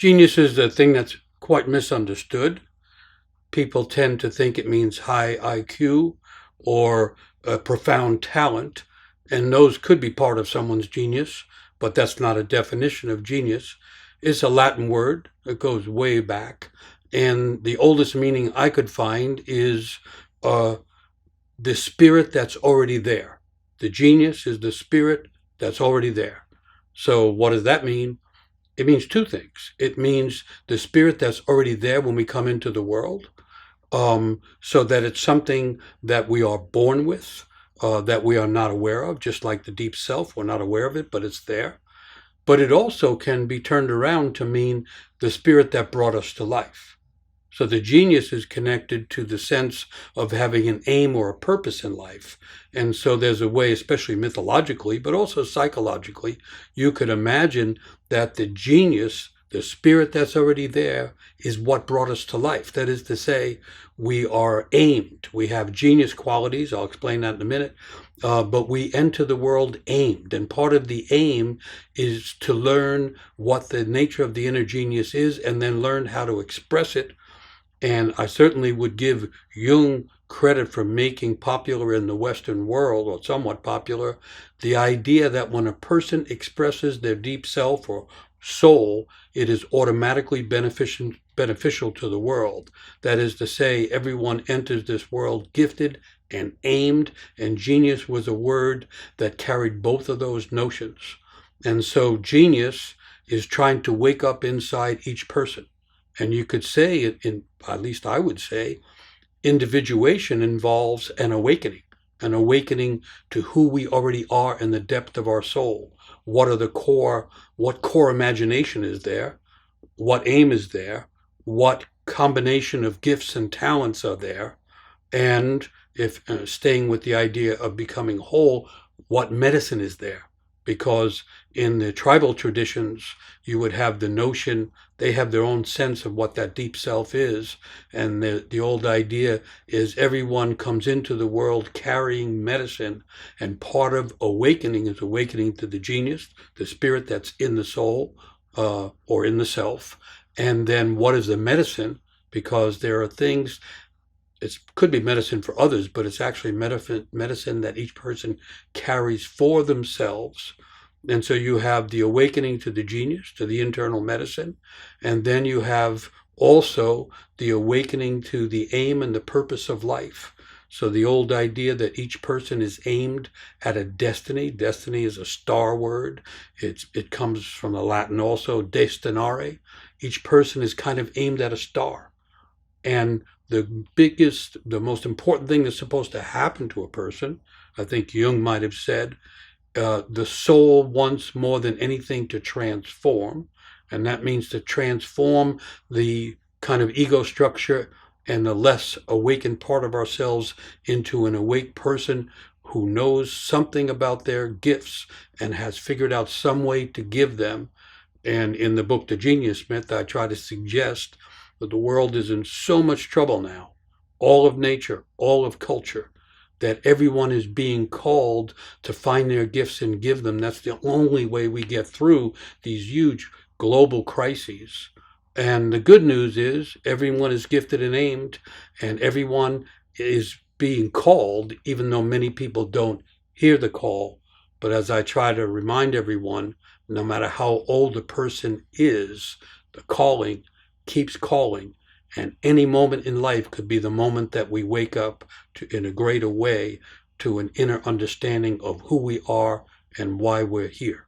Genius is the thing that's quite misunderstood. People tend to think it means high IQ or a profound talent, and those could be part of someone's genius, but that's not a definition of genius. It's a Latin word that goes way back, and the oldest meaning I could find is uh, the spirit that's already there. The genius is the spirit that's already there. So, what does that mean? It means two things. It means the spirit that's already there when we come into the world, so that it's something that we are born with, that we are not aware of, just like the deep self. We're not aware of it, but it's there. But it also can be turned around to mean the spirit that brought us to life. So the genius is connected to the sense of having an aim or a purpose in life. And so there's a way, especially mythologically, but also psychologically, you could imagine that the genius, the spirit that's already there, is what brought us to life. That is to say, we are aimed. We have genius qualities. I'll explain that in a minute. But we enter the world aimed. And part of the aim is to learn what the nature of the inner genius is and then learn how to express it. And I certainly would give Jung credit for making popular in the Western world, or somewhat popular, the idea that when a person expresses their deep self or soul, it is automatically beneficial to the world. That is to say, everyone enters this world gifted and aimed, and genius was a word that carried both of those notions. And so genius is trying to wake up inside each person. And you could say, at least I would say, individuation involves an awakening to who we already are in the depth of our soul. What core imagination is there? What aim is there? What combination of gifts and talents are there? And if staying with the idea of becoming whole, what medicine is there? Because in the tribal traditions, you would have the notion, they have their own sense of what that deep self is. And the old idea is everyone comes into the world carrying medicine. And part of awakening is awakening to the genius, the spirit that's in the soul or in the self. And then what is the medicine? Because there are things, it could be medicine for others, but it's actually medicine that each person carries for themselves. And so you have the awakening to the genius, to the internal medicine, and then you have also the awakening to the aim and the purpose of life. So the old idea that each person is aimed at a destiny. Destiny is a star word. It comes from the Latin also, destinare. Each person is kind of aimed at a star. And the most important thing that's supposed to happen to a person, I think Jung might have said, the soul wants more than anything to transform. And that means to transform the kind of ego structure and the less awakened part of ourselves into an awake person who knows something about their gifts and has figured out some way to give them. And in the book, The Genius Myth, I try to suggest that the world is in so much trouble now, all of nature, all of culture, that everyone is being called to find their gifts and give them. That's the only way we get through these huge global crises. And the good news is everyone is gifted and aimed, and everyone is being called, even though many people don't hear the call. But as I try to remind everyone, no matter how old a person is, the calling keeps calling. And any moment in life could be the moment that we wake up in a greater way to an inner understanding of who we are and why we're here.